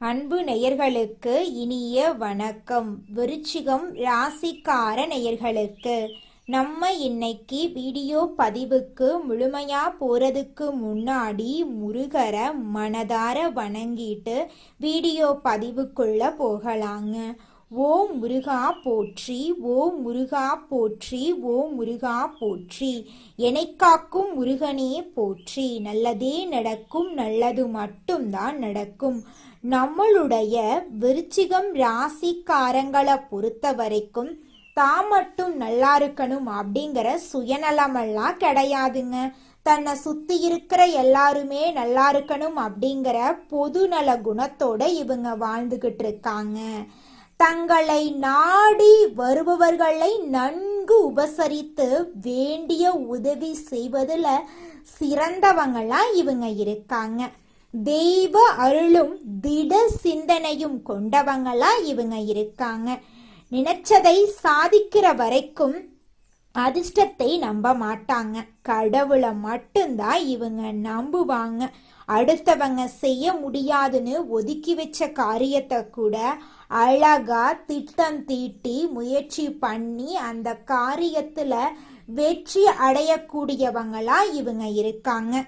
அன்பு நேயர்களுக்கு இனிய வணக்கம். விருச்சிகம் ராசிக்கார நேயர்களுக்கு நம்ம இன்னைக்கு வீடியோ பதிவுக்கு முழுமையா போறதுக்கு முன்னாடி முருகரை மனதார வணங்கிட்டு வீடியோ பதிவுக்குள்ள போகலாங்க. ஓம் முருகா போற்றி, ஓம் முருகா போற்றி, ஓம் முருகா போற்றி. என்னை காக்கும் முருகனே போற்றி. நல்லதே நடக்கும், நல்லது மட்டும்தான் நடக்கும். நம்மளுடைய விருச்சிகம் ராசிக்காரங்களை பொறுத்த வரைக்கும் தான் மட்டும் நல்லா இருக்கணும் அப்படிங்கிற சுயநலமெல்லாம் கிடையாதுங்க. தன்னை சுத்தி இருக்கிற எல்லாருமே நல்லா இருக்கணும் அப்படிங்கிற பொதுநல குணத்தோட இவங்க வாழ்ந்துகிட்டு இருக்காங்க. தங்களை நாடி வருபவர்களை நன்கு உபசரித்து வேண்டிய உதவி செய்வதுல சிறந்தவங்களா இவங்க இருக்காங்க. தெய்வ அருளும் திட சிந்தனையும் கொண்டவங்களா இவங்க இருக்காங்க. நினைச்சதை சாதிக்கிற வரைக்கும் அதிர்ஷ்டத்தை நம்ப மாட்டாங்க. கடவுளை மட்டும்தான் இவங்க நம்புவாங்க. அடுத்தவங்க செய்ய முடியாதுன்னு ஒதுக்கி வச்ச காரியத்தை கூட அழகா திட்டம் தீட்டி முயற்சி பண்ணி அந்த காரியத்துல வெற்றி அடையக்கூடியவங்களா இவங்க இருக்காங்க.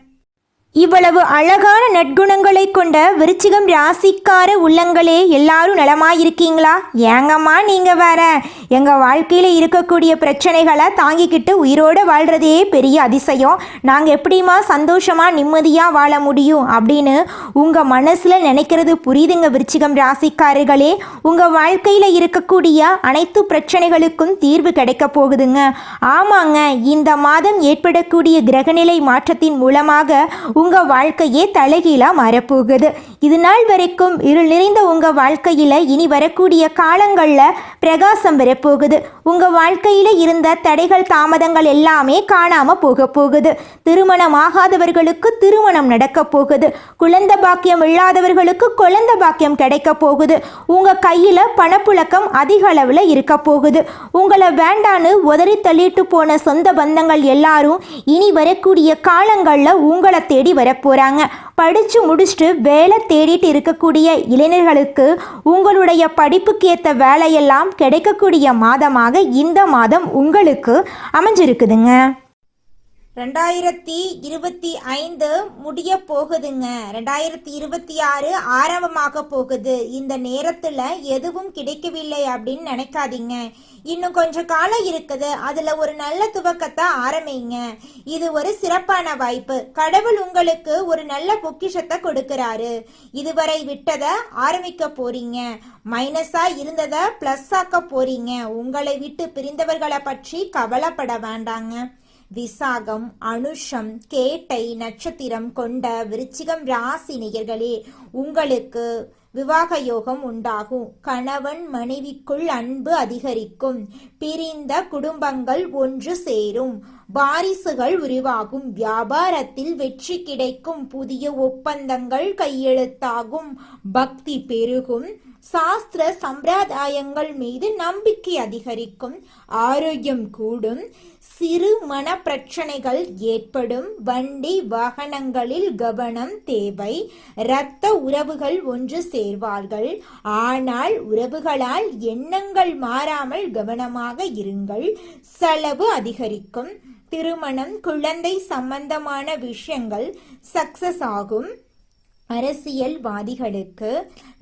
இவ்வளவு அழகான நற்குணங்களை கொண்ட விருச்சிகம் ராசிக்கார உள்ளங்களே, எல்லாரும் நலமாயிருக்கீங்களா? ஏங்கம்மா நீங்க வேற, எங்க வாழ்க்கையில இருக்கக்கூடிய பிரச்சனைகளை தாங்கிக்கிட்டு உயிரோட வாழ்றதே பெரிய அதிசயம். நாங்க எப்படிமா சந்தோஷமா நிம்மதியா வாழ முடியும் அப்படின்னு உங்க மனசுல நினைக்கிறது புரியுதுங்க விருச்சிகம் ராசிக்காரர்களே. உங்க வாழ்க்கையில இருக்கக்கூடிய அனைத்து பிரச்சனைகளுக்கும் தீர்வு கிடைக்க போகுதுங்க. ஆமாங்க, இந்த மாதம் ஏற்படக்கூடிய கிரகநிலை மாற்றத்தின் மூலமாக உங்க வாழ்க்கையே தலைகீழா மாறப்போகுது. இது நாள் வரைக்கும் இருள் நிறைந்த உங்க வாழ்க்கையில இனி வரக்கூடிய காலங்கள்ல பிரகாசம் வரப்போகுது. உங்க வாழ்க்கையில இருந்த தடைகள் தாமதங்கள் எல்லாமே காணாம போக போகுது. திருமணம் ஆகாதவர்களுக்கு திருமணம் நடக்க போகுது. குழந்தை பாக்கியம் இல்லாதவர்களுக்கு குழந்தை பாக்கியம் கிடைக்க போகுது. உங்க கையில பணப்புழக்கம் அதிக அளவுல இருக்க போகுது. உங்களை வேண்டான்னு உதறி தள்ளிட்டு போன சொந்த பந்தங்கள் எல்லாரும் இனி வரக்கூடிய காலங்கள்ல உங்களை தேடி வரப்போறாங்க. படிச்சு முடிச்சுட்டு வேலை தேடிட்டு இருக்கக்கூடிய இளைஞர்களுக்கு உங்களுடைய படிப்புக்கு ஏற்ற வேலையெல்லாம் கிடைக்கக்கூடிய மாதமாக இந்த மாதம் உங்களுக்கு அமைஞ்சிருக்குதுங்க. 2025 முடிய போகுதுங்க. 2026 ஆரம்பமாக போகுது. இந்த நேரத்துல எதுவும் கிடைக்கவில்லை அப்படின்னு நினைக்காதீங்க. இன்னும் கொஞ்சம் காலம் இருக்குது. அதுல ஒரு நல்ல துவக்கத்தை ஆரம்பிங்க. இது ஒரு சிறப்பான வாய்ப்பு. கடவுள் உங்களுக்கு ஒரு நல்ல பொக்கிஷத்தை கொடுக்கிறாரு. இதுவரை விட்டதை ஆரம்பிக்க போறீங்க. மைனஸா இருந்ததை பிளஸ் ஆக்க போறீங்க. உங்களை விட்டு பிரிந்தவர்களை பற்றி கவலைப்பட வேண்டாங்க. விசாகம், அனுஷம், கேட்டை நட்சத்திரம் கொண்ட விருச்சிகம் ராசி நேயர்களே, உங்களுக்கு விவாக யோகம் உண்டாகும். கணவன் மனைவிக்குள் அன்பு அதிகரிக்கும். பிரிந்த குடும்பங்கள் ஒன்று சேரும். வாரிசுகள் உருவாகும். வியாபாரத்தில் வெற்றி கிடைக்கும். புதிய ஒப்பந்தங்கள் கையெழுத்தாகும். பக்தி பெருகும். சாஸ்திர சம்பிரதாயங்கள் மீது நம்பிக்கை அதிகரிக்கும். ஆரோக்கியம் கூடும். சிறு மன பிரச்சனைகள் ஏற்படும். வண்டி வாகனங்களில் கவனம் தேவை. இரத்த உறவுகள் ஒன்று சேர்வார்கள். ஆனால் உறவுகளால் எண்ணங்கள் மாறாமல் கவனமாக இருங்கள். செலவு அதிகரிக்கும். திருமணம், குழந்தை சம்பந்தமான விஷயங்கள் சக்சஸ் ஆகும். அரசியல்வாதிகளுக்கு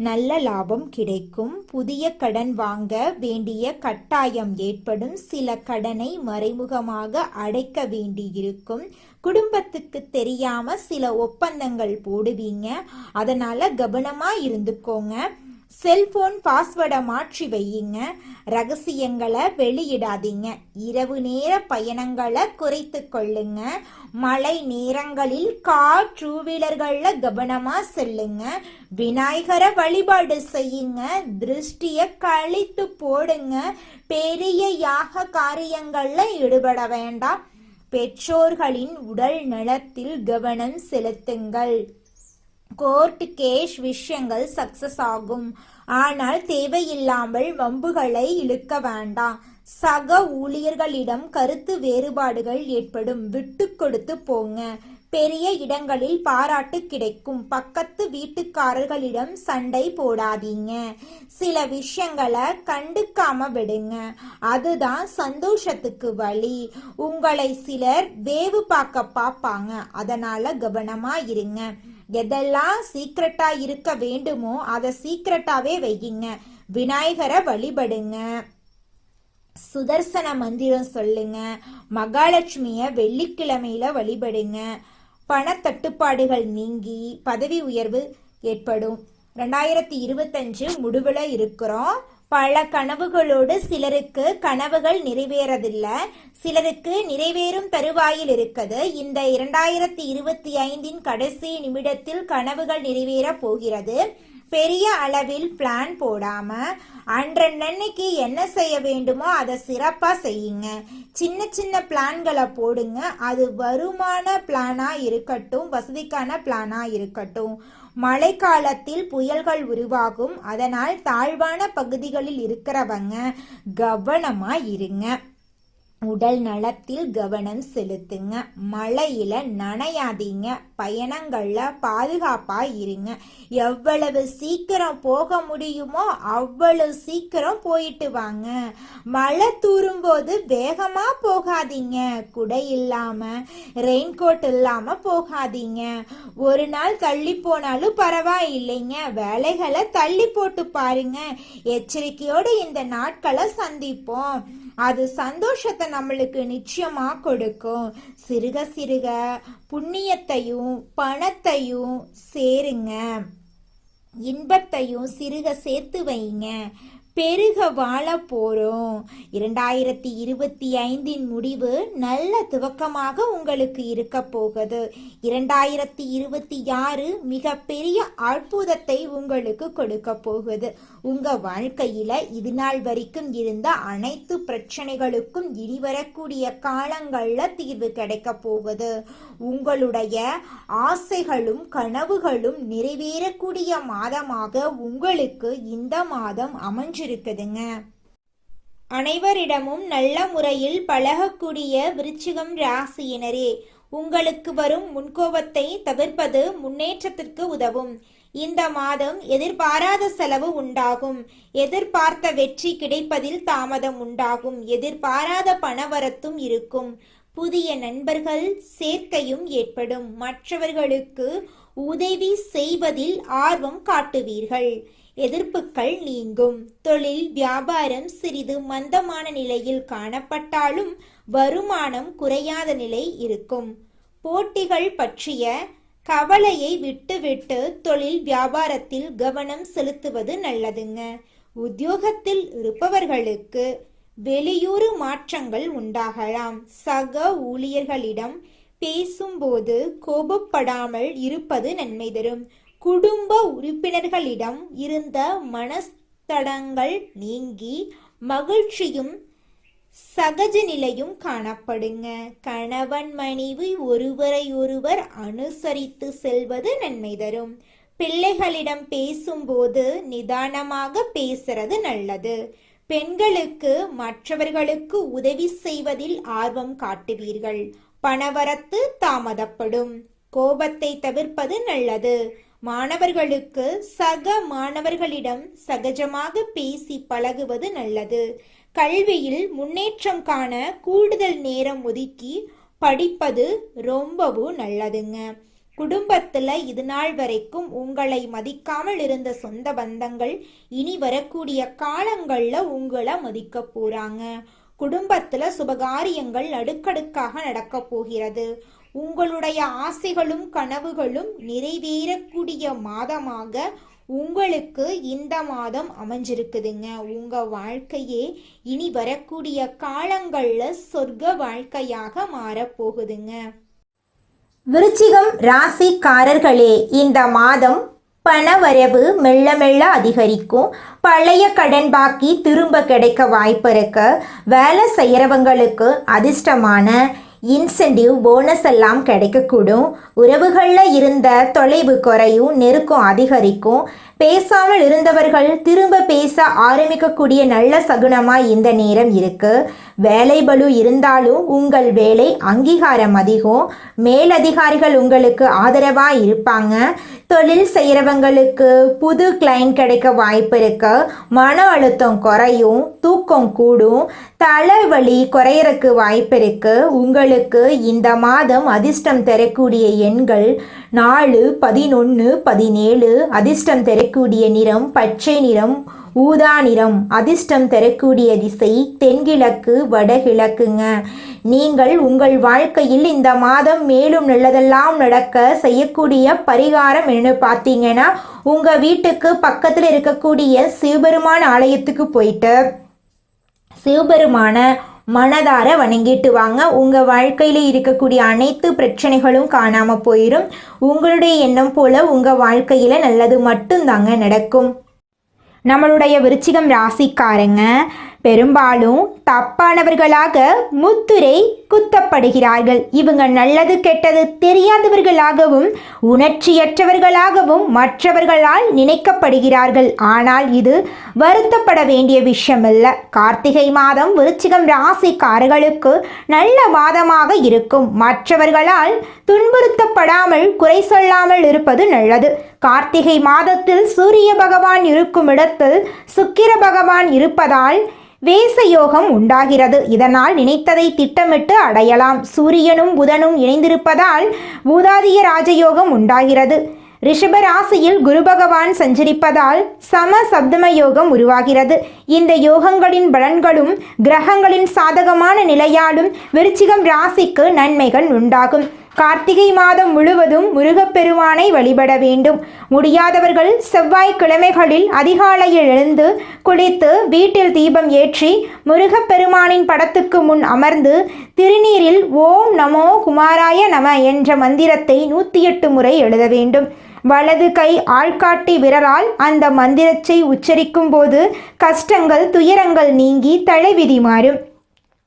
நல்ல லாபம் கிடைக்கும். புதிய கடன் வாங்க வேண்டிய கட்டாயம் ஏற்படும். சில கடனை மறைமுகமாக அடைக்க வேண்டியிருக்கும். குடும்பத்துக்கு தெரியாம சில ஒப்பந்தங்கள் போடுவீங்க. அதனால கவனமா இருந்துக்கோங்க. செல்போன் பாஸ்வேர்டை மாற்றி வையுங்க. ரகசியங்களை வெளியிடாதீங்க. இரவு நேர பயணங்களை குறைத்து கொள்ளுங்க. மழை நேரங்களில் கார் டூ வீலர்கள்ல கவனமா செல்லுங்க. விநாயகரை வழிபாடு செய்யுங்க. திருஷ்டிய கழித்து போடுங்க. பெரிய யாக காரியங்கள்ல ஈடுபட வேண்டாம். பெற்றோர்களின் உடல் நலத்தில் கவனம் செலுத்துங்கள். கோர்ட் கேஸ் விஷயங்கள் சக்சஸ் ஆகும். ஆனால் தேவையில்லாமல் வம்புகளை இழுக்க வேண்டாம். சக ஊழியர்களிடம் கருத்து வேறுபாடுகள் ஏற்படும். விட்டு கொடுத்து போங்க. பெரிய இடங்களில் பாராட்டு கிடைக்கும். பக்கத்து வீட்டுக்காரர்களிடம் சண்டை போடாதீங்க. சில விஷயங்களை கண்டுக்காம விடுங்க. அதுதான் சந்தோஷத்துக்கு வழி. உங்களை சிலர் வேவு பார்க்க பார்ப்பாங்க. அதனால கவனமா இருங்க. எதெல்லாம் சீக்கிரட்டா இருக்க வேண்டுமோ அதை சீக்கிரட்டாவே வையுங்க. விநாயகரை வழிபடுங்க. சுதர்சன மந்திரம் சொல்லுங்க. மகாலட்சுமிய வெள்ளிக்கிழமையில வழிபடுங்க. பணத்தட்டுப்பாடுகள் நீங்கி பதவி உயர்வு ஏற்படும். 2025 முடிவுல இருக்கிறோம். பல கனவுகளோடு சிலருக்கு கனவுகள் நிறைவேறதில்லை, சிலருக்கு நிறைவேறும் தருவாயில் இருக்குது. இந்த 2025 கடைசி நிமிடத்தில் கனவுகள் நிறைவேற போகிறது. பெரிய அளவில் பிளான் போடாம அன்றன்னைக்கு என்ன செய்ய வேண்டுமோ அதை சிறப்பா செய்யுங்க. சின்ன சின்ன பிளான்களை போடுங்க. அது வருமான பிளானா இருக்கட்டும், வசதிக்கான பிளானா இருக்கட்டும். மழைக்காலத்தில் புயல்கள் உருவாகும். அதனால் தாழ்வான பகுதிகளில் இருக்கிறவங்க கவனமா இருங்க. உடல் நலத்தில் கவனம் செலுத்துங்க. மழையில நனையாதீங்க. பயணங்கள்ல பாதுகாப்பா இருங்க. எவ்வளவு சீக்கிரம் போக முடியுமோ அவ்வளவு சீக்கிரம் போயிட்டு வாங்க. மழை தூரும் போது வேகமா போகாதீங்க. குடை இல்லாம ரெயின்கோட் இல்லாம போகாதீங்க. ஒரு நாள் தள்ளி போனாலும் பரவாயில்லைங்க. வேலைகளை தள்ளி போட்டு பாருங்க. எச்சரிக்கையோடு இந்த நாட்களை சந்திப்போம். அது சந்தோஷத்தை நம்மளுக்கு நிச்சயமா கொடுக்கும். சிறுக சிறுக புண்ணியத்தையும் பணத்தையும் சேருங்க. இன்பத்தையும் சிறுக சேர்த்து வைங்க. பெருக வாழ போறோம். 2025 முடிவு நல்ல துவக்கமாக உங்களுக்கு இருக்க போகுது. 2026 மிக பெரிய அற்புதத்தை உங்களுக்கு கொடுக்க போகுது. உங்க வாழ்க்கையில இது நாள் வரைக்கும் இருந்த அனைத்து பிரச்சனைகளுக்கும் இனி வரக்கூடிய காலங்கள்ல தீர்வு கிடைக்க போகுது. உங்களுடைய ஆசைகளும் கனவுகளும் நிறைவேறக்கூடிய மாதமாக உங்களுக்கு இந்த மாதம் அமைஞ்சிருக்குதுங்க. அனைவரிடமும் நல்ல முறையில் பழகக்கூடிய விருச்சிகம் ராசியினரே, உங்களுக்கு வரும் முன்கோபத்தை தவிர்ப்பது முன்னேற்றத்திற்கு உதவும். இந்த மாதம் எதிர்பாராத செலவு உண்டாகும். எதிர்பார்த்த வெற்றி கிடைப்பதில் தாமதம் உண்டாகும். எதிர்பாராத பணவரத்தும் இருக்கும். புதிய நண்பர்கள் சேர்க்கையும் ஏற்படும். மற்றவர்களுக்கு உதவி செய்வதில் ஆர்வம் காட்டுவீர்கள். எதிர்ப்புகள் நீங்கும். தொழில் வியாபாரம் சிறிது மந்தமான நிலையில் காணப்பட்டாலும் வருமானம் குறையாத நிலை இருக்கும். போட்டிகள் பற்றிய கவலையை விட்டுவிட்டு தொழில் வியாபாரத்தில் கவனம் செலுத்துவது நல்லதுங்க. உத்தியோகத்தில் இருப்பவர்களுக்கு வெளியூர் மாற்றங்கள் உண்டாகலாம். சக ஊழியர்களிடம் பேசும்போது கோபப்படாமல் இருப்பது நன்மை தரும். குடும்ப உறுப்பினர்களிடம் இருந்த மனஸ்தடங்கள் நீங்கி மகிழ்ச்சியும் சகஜ நிலையும் காணப்படுங்க. கணவன் மனைவி ஒருவரை ஒருவர் அனுசரித்து செல்வது நன்மை தரும். பிள்ளைகளிடம் பேசும்போது நிதானமாக பேசுறது நல்லது. பெண்களுக்கு மற்றவர்களுக்கு உதவி செய்வதில் ஆர்வம் காட்டுவீர்கள். பணவரத்து தாமதப்படும். கோபத்தை தவிர்ப்பது நல்லது. மாணவர்களுக்கு சக மாணவர்களிடம் சகஜமாக பேசி பழகுவது நல்லது. கல்வியில் முன்னேற்றம் காண கூடுதல் நேரம் ஒதுக்கி படிப்பது ரொம்பவும் நல்லதுங்க. குடும்பத்துல இது நாள் வரைக்கும் உங்களை மதிக்காமல் இருந்த சொந்த பந்தங்கள் இனி வரக்கூடிய காலங்கள்ல உங்களை மதிக்க போறாங்க. குடும்பத்துல சுபகாரியங்கள் அடுக்கடுக்காக நடக்க போகிறது. உங்களுடைய ஆசைகளும் கனவுகளும் நிறைவேறக்கூடிய மாதமாக உங்களுக்கு இந்த மாதம் அமைஞ்சிருக்குதுங்க. உங்க வாழ்க்கையே இனி வரக்கூடிய காலங்கள்ல சொர்க்க வாழ்க்கையாக மாறப்போகுதுங்க. விருச்சிகம் ராசிக்காரர்களே, இந்த மாதம் பணவரவு மெல்ல மெல்ல அதிகரிக்கும். பழைய கடன் பாக்கி திரும்ப கிடைக்க வாய்ப்பு இருக்கு. வேலை செய்கிறவங்களுக்கு அதிர்ஷ்டமான இன்சென்டிவ் போனஸ் எல்லாம் கிடைக்கக்கூடும். உறவுகளில் இருந்த தொலைவு குறையும், நெருக்கம் அதிகரிக்கும். பேசாமல் இருந்தவர்கள் திரும்ப பேச ஆரம்பிக்கக்கூடிய நல்ல சகுனமாக இந்த நேரம் இருக்கு. வேலை பளு இருந்தாலும் உங்கள் வேலை அங்கீகாரம் அதிகம். மேலதிகாரிகள் உங்களுக்கு ஆதரவாக இருப்பாங்க. தொழில் செய்கிறவங்களுக்கு புது கிளைண்ட் கிடைக்க வாய்ப்பு இருக்கு. மன அழுத்தம் குறையும், தூக்கம் கூடும், தலைவலி குறையறக்கு வாய்ப்பு இருக்கு. உங்களுக்கு இந்த மாதம் அதிர்ஷ்டம் தரக்கூடிய எண்கள் 4, 11, 17. அதிர்ஷ்டம் தரக்கூடிய நிறம் பச்சை நிறம், ஊதா நிறம். அதிர்ஷ்டம் தரக்கூடிய திசை தென்கிழக்கு, வடகிழக்குங்க. நீங்கள் உங்கள் வாழ்க்கையில் இந்த மாதம் மேலும் நல்லதெல்லாம் நடக்க செய்யக்கூடிய பரிகாரம் என்னன்னு பார்த்தீங்கன்னா, உங்கள் வீட்டுக்கு பக்கத்தில் இருக்கக்கூடிய சிவபெருமான் ஆலயத்துக்கு போயிட்டு சிவபெருமான மனதார வணங்கிட்டு வாங்க. உங்கள் வாழ்க்கையில் இருக்கக்கூடிய அனைத்து பிரச்சனைகளும் காணாமல் போயிடும். உங்களுடைய எண்ணம் போல உங்கள் வாழ்க்கையில் நல்லது மட்டும்தாங்க நடக்கும். நம்மளுடைய விருச்சிகம் ராசிக்காரங்க பெரும்பாலும் தப்பானவர்களாக முத்திரை குத்தப்படுகிறார்கள். இவங்க நல்லது கெட்டது தெரியாதவர்களாகவும் உணர்ச்சியற்றவர்களாகவும் மற்றவர்களால் நினைக்கப்படுகிறார்கள். ஆனால் இது வருத்தப்பட வேண்டிய விஷயமல்ல. கார்த்திகை மாதம் விருச்சிகம் ராசிக்காரர்களுக்கு நல்ல மாதமாக இருக்கும். மற்றவர்களால் துன்புறுத்தப்படாமல் குறை சொல்லாமல் இருப்பது நல்லது. கார்த்திகை மாதத்தில் சூரிய பகவான் இருக்கும் இடத்தில் சுக்கிர பகவான் இருப்பதால் வேசயோகம் உண்டாகிறது. இதனால் நினைத்ததை திட்டமிட்டு அடையலாம். சூரியனும் புதனும் இணைந்திருப்பதால் பூதாதிய ராஜயோகம் உண்டாகிறது. ரிஷப ராசியில் குரு பகவான் சஞ்சரிப்பதால் சம சப்தம யோகம் உருவாகிறது. இந்த யோகங்களின் பலன்களும் கிரகங்களின் சாதகமான நிலையாலும் விருச்சிகம் ராசிக்கு நன்மைகள் உண்டாகும். கார்த்திகை மாதம் முழுவதும் முருகப்பெருமானை வழிபட வேண்டும். முடியாதவர்கள் செவ்வாய்க்கிழமைகளில் அதிகாலையில் எழுந்து குளித்து வீட்டில் தீபம் ஏற்றி முருகப்பெருமானின் படத்துக்கு முன் அமர்ந்து திருநீரில் ஓம் நமோ குமாராய நம என்ற மந்திரத்தை 108 முறை எழுத வேண்டும். வலது கை ஆள்காட்டி விரலால் அந்த மந்திரத்தை உச்சரிக்கும் போது கஷ்டங்கள் துயரங்கள் நீங்கி தலைவிதி மாறும்.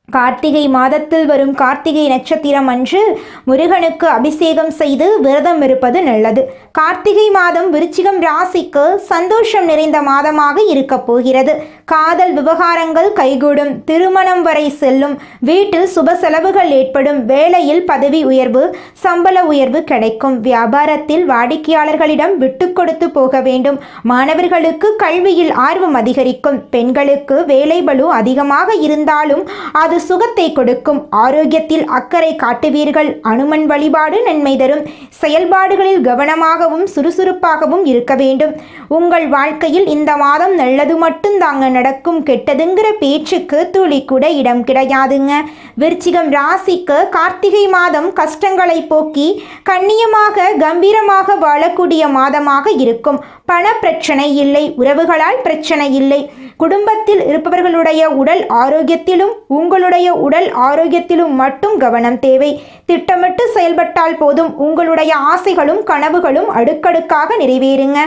கார்த்திகை மாதத்தில் வரும் கார்த்திகை நட்சத்திரம் அன்று முருகனுக்கு அபிஷேகம் செய்து விரதம் இருப்பது நல்லது. கார்த்திகை மாதம் விருச்சிகம் ராசிக்கு சந்தோஷம் நிறைந்த மாதமாக இருக்க போகிறது. காதல் விவகாரங்கள் கைகூடும். திருமணம் வரை செல்லும். வீட்டில் சுப செலவுகள் ஏற்படும். வேலையில் பதவி உயர்வு, சம்பள உயர்வு கிடைக்கும். வியாபாரத்தில் வாடிக்கையாளர்களிடம் விட்டு கொடுத்து போக வேண்டும். மாணவர்களுக்கு கல்வியில் ஆர்வம் அதிகரிக்கும். பெண்களுக்கு வேலை பளு அதிகமாக இருந்தாலும் அது சுகத்தை கொடுக்கும். ஆரோக்கியத்தில் அக்கறை காட்டுவீர்கள். அனுமன் வழிபாடு நன்மை தரும். செயல்பாடுகளில் கவனமாகவும் சுறுசுறுப்பாகவும் இருக்க வேண்டும். உங்கள் வாழ்க்கையில் இந்த மாதம் நல்லது மட்டும் தாங்க நடக்கும். கெட்டதுங்கிற பேச்சுக்கு துளி கூட இடம் கிடையாதுங்க. விருச்சிகம் ராசிக்கு கார்த்திகை மாதம் கஷ்டங்களை போக்கி கண்ணியமாக கம்பீரமாக வாழக்கூடிய மாதமாக இருக்கும். பண பிரச்சனை இல்லை. உறவுகளால் பிரச்சனை இல்லை. குடும்பத்தில் இருப்பவர்களுடைய உடல் ஆரோக்கியத்திலும் உங்களுடைய உடல் ஆரோக்கியத்திலும் மட்டும் கவனம் தேவை. திட்டமிட்டு செயல்பட்டால் போதும். உங்களுடைய ஆசைகளும் கனவுகளும் அடுக்கடுக்காக நிறைவேறுங்க.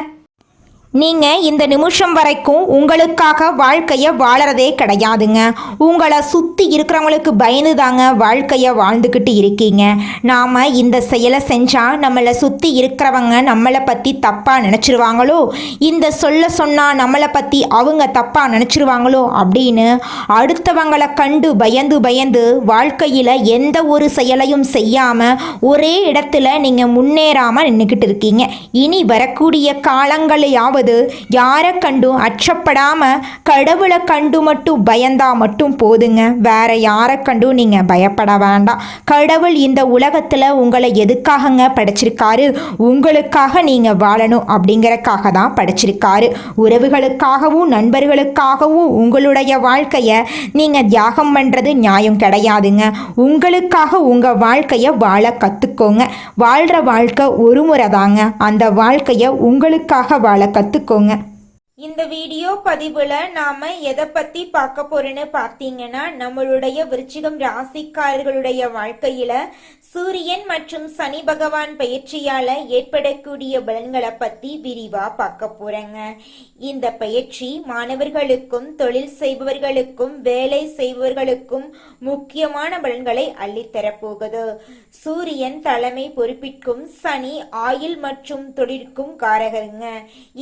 நீங்கள் இந்த நிமிஷம் வரைக்கும் உங்களுக்காக வாழ்க்கையை வாழறதே கிடையாதுங்க. உங்களை சுற்றி இருக்கிறவங்களுக்கு பயந்து தாங்க வாழ்க்கையை வாழ்ந்துக்கிட்டு இருக்கீங்க. நாம் இந்த செயலை செஞ்சால் நம்மளை சுற்றி இருக்கிறவங்க நம்மளை பற்றி தப்பாக நினச்சிருவாங்களோ, இந்த சொன்னால் நம்மளை பற்றி அவங்க தப்பாக நினச்சிருவாங்களோ அப்படின்னு அடுத்தவங்களை கண்டு பயந்து பயந்து வாழ்க்கையில் எந்த ஒரு செயலையும் செய்யாமல் ஒரே இடத்துல நீங்கள் முன்னேறாமல் நின்றுக்கிட்டு இருக்கீங்க. இனி வரக்கூடிய காலங்களையாவது யாரை கண்டும் அச்சப்படாம கடவுளை கண்டு மட்டும் பயந்தா மட்டும் போதுங்க. வேற யாரை கண்டும் நீங்க பயப்பட வேண்டாம். கடவுள் இந்த உலகத்துல உங்களை எதுக்காகங்க படைச்சிருக்காரு? உங்களுக்காக நீங்க வாழணும் அப்படிங்கறக்காக தான் படைச்சிருக்காரு. உறவுகளுக்காகவும் நண்பர்களுக்காகவும் உங்களுடைய வாழ்க்கைய நீங்க தியாகம் பண்றது நியாயம் கிடையாதுங்க. உங்களுக்காக உங்க வாழ்க்கைய வாழ கத்துக்கோங்க. வாழ்ற வாழ்க்கை ஒரு முறை தாங்க. அந்த வாழ்க்கைய உங்களுக்காக வாழ கத்துக்கோங்க. இந்த வீடியோ பதிவுல நாம எதை பத்தி பார்க்க போறோம்னு பார்த்தீங்கன்னா, நம்மளுடைய விருச்சிகம் ராசிக்காரர்களுடைய வாழ்க்கையில சூரியன் மற்றும் சனி பகவான் பயிற்சியால ஏற்படக்கூடிய பலன்களை பத்தி விரிவா பார்க்க போறேங்க. இந்த பயிற்சி மாணவர்களுக்கும் தொழில் செய்பவர்களுக்கும் வேலை செய்பவர்களுக்கும் முக்கியமான பலன்களை அள்ளித்தரப்போகுது. சூரியன் தலைமை பொறுப்பிற்கும், சனி ஆயுள் மற்றும் தொழிற்கும் காரகருங்க.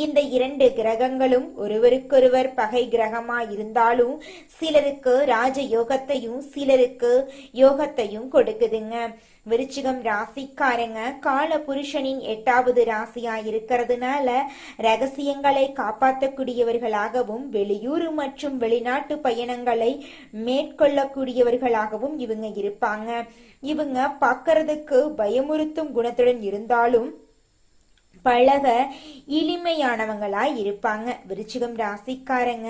இந்த இரண்டு கிரகங்களும் ஒருவருக்கொருவர் பகை கிரகமா இருந்தாலும் சிலருக்கு ராஜ யோகத்தையும் சிலருக்கு யோகத்தையும் கொடுக்குதுங்க. விருச்சிகம் ராசிக்காரங்க கால புருஷனின் 8வது ராசியா இருக்கிறதுனால ரகசியங்களை காப்பாற்றக்கூடியவர்களாகவும் வெளியூர் மற்றும் வெளிநாட்டு பயணங்களை மேற்கொள்ளக்கூடியவர்களாகவும் இவங்க இருப்பாங்க. இவங்க பார்க்கறதுக்கு பயமுறுத்தும் குணத்துடன் இருந்தாலும் பழக எளிமையானவங்களாய் இருப்பாங்க. விருச்சிகம் ராசிக்காரங்க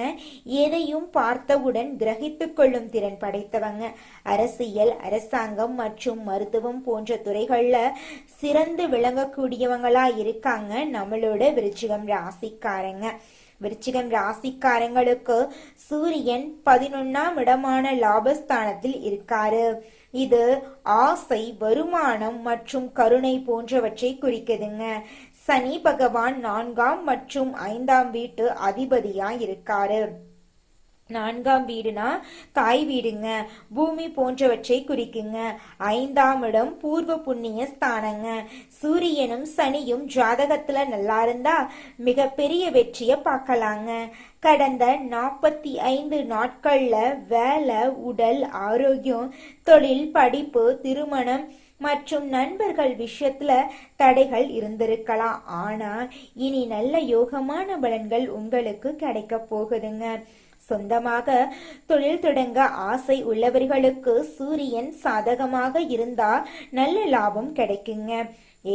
எதையும் பார்த்தவுடன் கிரகித்து கொள்ளும் திறன் படைத்தவங்க. அரசியல், அரசாங்கம் மற்றும் மருத்துவம் போன்ற துறைகள்ல சிறந்து விளங்கக்கூடியவங்களா இருக்காங்க நம்மளோட விருச்சிகம் ராசிக்காரங்க. விருச்சிகம் ராசிக்காரங்களுக்கு சூரியன் 11ஆம் இடமான லாபஸ்தானத்தில் இருக்காரு. இது ஆசை, வருமானம் மற்றும் கருணை போன்றவற்றை குறிக்குதுங்க. சனி பகவான் 4ஆம் மற்றும் 5ஆம் வீட்டு அதிபதியா இருக்காரு. 4ஆம் வீடுனா தாய் வீடுங்க, பூமி போன்றவற்றை குறிக்குங்க. 5ஆம் இடம் பூர்வ புண்ணிய ஸ்தானங்க. சூரியனும் சனியும் ஜாதகத்துல நல்லா இருந்தா மிகப்பெரிய வெற்றிய பார்க்கலாங்க. கடந்த 45 நாட்கள்ல வேலை, உடல் ஆரோக்கியம், தொழில், படிப்பு, திருமணம் மற்றும் நண்பர்கள் விஷயத்துல தடைகள் இருந்திருக்கலாம். ஆனா இனி நல்ல யோகமான பலன்கள் உங்களுக்கு கிடைக்க போகுதுங்க. சொந்தமாக தொழில் தொடங்க ஆசை உள்ளவர்களுக்கு சூரியன் சாதகமாக இருந்தா நல்ல லாபம் கிடைக்குங்க.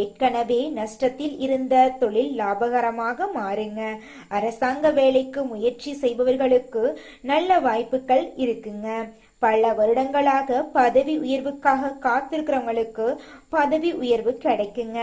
ஏற்கனவே நஷ்டத்தில் இருந்த தொழில் லாபகரமாக மாறுங்க. அரசாங்க வேலைக்கு முயற்சி செய்பவர்களுக்கு நல்ல வாய்ப்புகள் இருக்குங்க. பல வருடங்களாக பதவி உயர்வுக்காக காத்திருக்கிறவங்களுக்கு பதவி உயர்வு கிடைக்குங்க.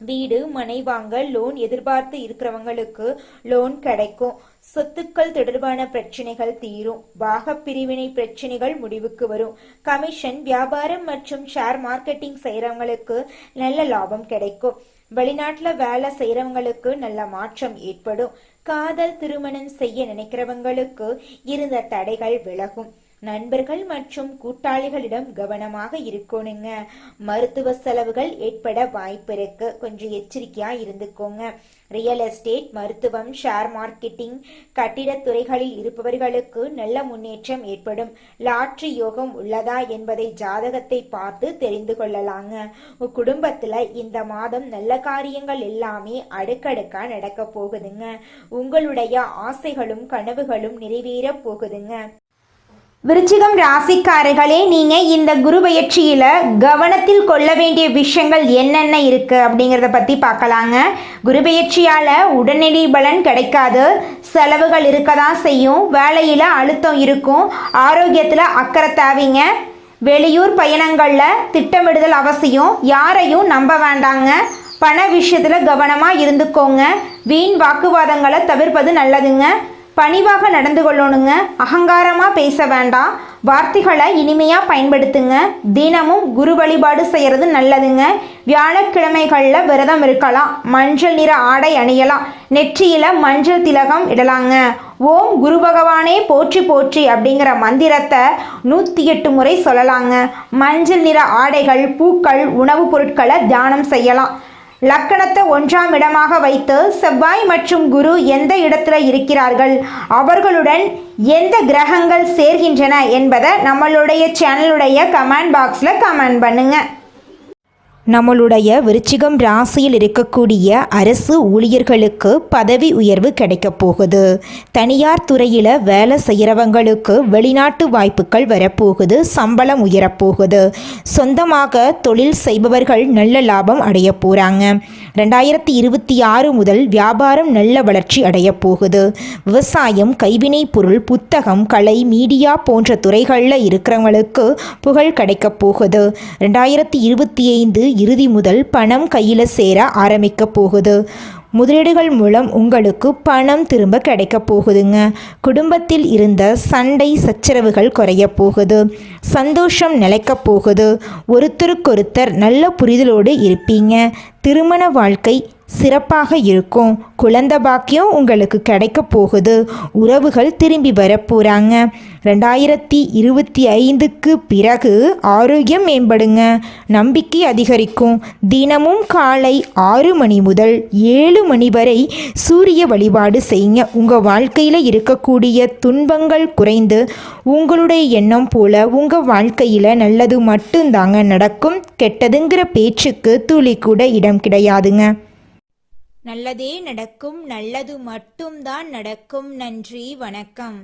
வீடு, மனை வாங்க லோன் எதிர்பார்த்து இருக்கிறவங்களுக்கு லோன் கிடைக்கும். சொத்துக்கள் தொடர்பான பிரச்சனைகள் தீரும். பாக பிரிவினை பிரச்சனைகள் முடிவுக்கு வரும். கமிஷன், வியாபாரம் மற்றும் ஷேர் மார்க்கெட்டிங் செய்யறவங்களுக்கு நல்ல லாபம் கிடைக்கும். வெளிநாட்டுல வேலை செய்யறவங்களுக்கு நல்ல மாற்றம் ஏற்படும். காதல், திருமணம் செய்ய நினைக்கிறவங்களுக்கு இருந்த தடைகள் விலகும். நண்பர்கள் மற்றும் கூட்டாளிகளிடம் கவனமாக இருக்கணுங்க. மருத்துவ செலவுகள் ஏற்பட வாய்ப்பு இருக்கு, கொஞ்சம் எச்சரிக்கையா இருந்துக்கோங்க. ரியல் எஸ்டேட், மருத்துவம், ஷேர் மார்க்கெட்டிங், கட்டிடத்துறைகளில் இருப்பவர்களுக்கு நல்ல முன்னேற்றம் ஏற்படும். லாட்ரி யோகம் உள்ளதா என்பதை ஜாதகத்தை பார்த்து தெரிந்து கொள்ளலாங்க. குடும்பத்துல இந்த மாதம் நல்ல காரியங்கள் எல்லாமே அடுக்கடுக்கா நடக்க போகுதுங்க. உங்களுடைய ஆசைகளும் கனவுகளும் நிறைவேற போகுதுங்க. விருச்சிகம் ராசிக்காரர்களே, நீங்க இந்த குரு பயிற்சியில கவனத்தில் கொள்ள வேண்டிய விஷயங்கள் என்னென்ன இருக்கு அப்படிங்கிறத பத்தி பார்க்கலாங்க. குரு பயிற்சியால உடனடி பலன் கிடைக்காது, செலவுகள் இருக்கதான் செய்யும். வேலையில அழுத்தம் இருக்கும், ஆரோக்கியத்துல அக்கறை தேவைங்க. வெளியூர் பயணங்கள்ல திட்டமிடுதல் அவசியம். யாரையும் நம்ப வேண்டாங்க. பண விஷயத்துல கவனமா இருந்துக்கோங்க. வீண் வாக்குவாதங்களை தவிர்ப்பது நல்லதுங்க. பணிவாக நடந்து கொள்ளணுங்க. அகங்காரமாக பேச வேண்டாம். வார்த்தைகளை இனிமையாக பயன்படுத்துங்க. தினமும் குரு வழிபாடு செய்கிறது நல்லதுங்க. வியாழக்கிழமைகளில் விரதம் இருக்கலாம். மஞ்சள் நிற ஆடை அணியலாம். நெற்றியில் மஞ்சள் திலகம் இடலாங்க. ஓம் குரு பகவானே போற்றி போற்றி அப்படிங்கிற மந்திரத்தை 108 முறை சொல்லலாங்க. மஞ்சள் நிற ஆடைகள், பூக்கள், உணவுப் பொருட்களை தியானம் செய்யலாம். லக்கணத்தை 1ஆம் இடமாக வைத்து செவ்வாய் மற்றும் குரு எந்த இடத்துல இருக்கிறார்கள், அவர்களுடன் எந்த கிரகங்கள் சேர்கின்றன என்பதை நம்மளுடைய சேனலுடைய கமெண்ட் பாக்ஸில் கமெண்ட் பண்ணுங்க. நம்மளுடைய விருச்சிகம் ராசியில் இருக்கக்கூடிய அரசு ஊழியர்களுக்கு பதவி உயர்வு கிடைக்க போகுது. தனியார் துறையில் வேலை செய்கிறவங்களுக்கு வெளிநாட்டு வாய்ப்புகள் வரப்போகுது. சம்பளம் உயரப்போகுது. சொந்தமாக தொழில் செய்பவர்கள் நல்ல லாபம் அடைய போகிறாங்க. 2026 முதல் வியாபாரம் நல்ல வளர்ச்சி அடைய போகுது. விவசாயம், கைவினை பொருள், புத்தகம், கலை, மீடியா போன்ற துறைகளில் இருக்கிறவங்களுக்கு புகழ் கிடைக்க போகுது. 2025 இறுதி முதல் பணம் கையில் சேர ஆரம்பிக்க போகுது. முதலீடுகள் மூலம் உங்களுக்கு பணம் திரும்ப கிடைக்க போகுதுங்க. குடும்பத்தில் இருந்த சண்டை சச்சரவுகள் குறைய போகுது. சந்தோஷம் நிலைக்க போகுது. ஒருத்தருக்கொருத்தர் நல்ல புரிதலோடு இருப்பீங்க. திருமண வாழ்க்கை சிறப்பாக இருக்கும். குழந்தை பாக்கியம் உங்களுக்கு கிடைக்க போகுது. உறவுகள் திரும்பி வர போகிறாங்க. 2025க்கு பிறகு ஆரோக்கியம் மேம்படுங்க. நம்பிக்கை அதிகரிக்கும். தினமும் காலை 6 மணி முதல் 7 மணி வரை சூரிய வழிபாடு செய்யுங்க. உங்கள் வாழ்க்கையில் இருக்கக்கூடிய துன்பங்கள் குறைந்து உங்களுடைய எண்ணம் போல உங்கள் வாழ்க்கையில் நல்லது மட்டும்தாங்க நடக்கும். கெட்டதுங்கிற பேச்சுக்கு துளி கூட இடம் கிடையாதுங்க. நல்லதே நடக்கும். நல்லது மட்டும்தான் நடக்கும். நன்றி, வணக்கம்.